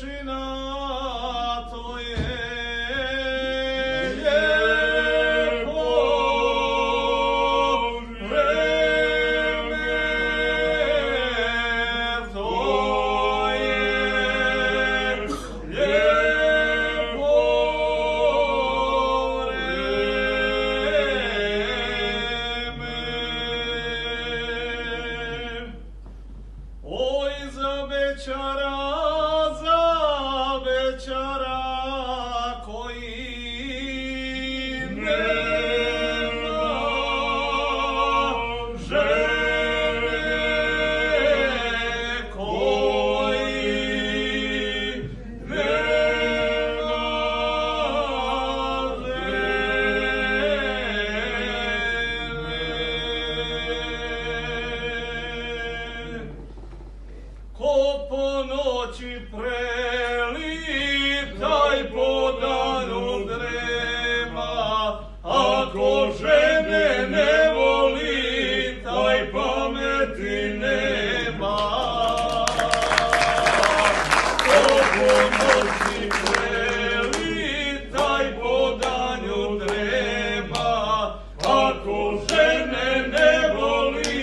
čovečina, to je lijepo vreme, to je lijepo vreme. Oj, za bećara, koji nema žene, koji nema žene. Ko po noći prelip, taj po danu drema, ako žene ne voli, taj pameti nema. Ko po noći prelip, taj po danu drema, ako žene ne voli,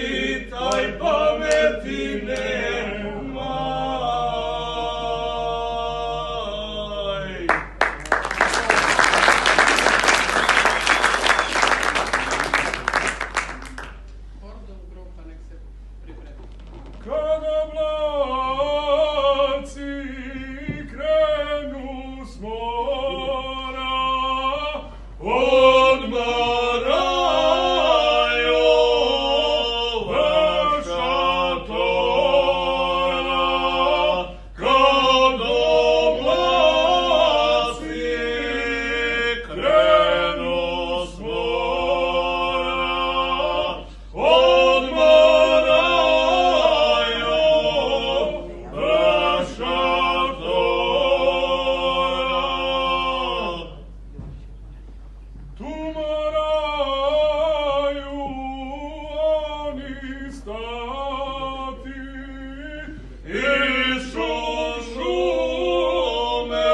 taj pameti nema. Kada mladci krenu s mora, odmaraju veštatora. Kada mladci krenu s mora, odmaraju veštatora. Tu moraju oni stati i šume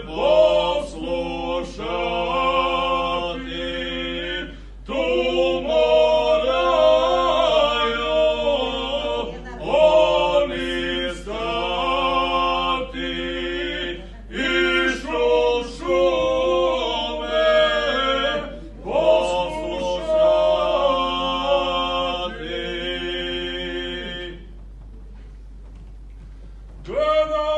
poslušati. Tu moraju oni stati i šume poslušati. Gleda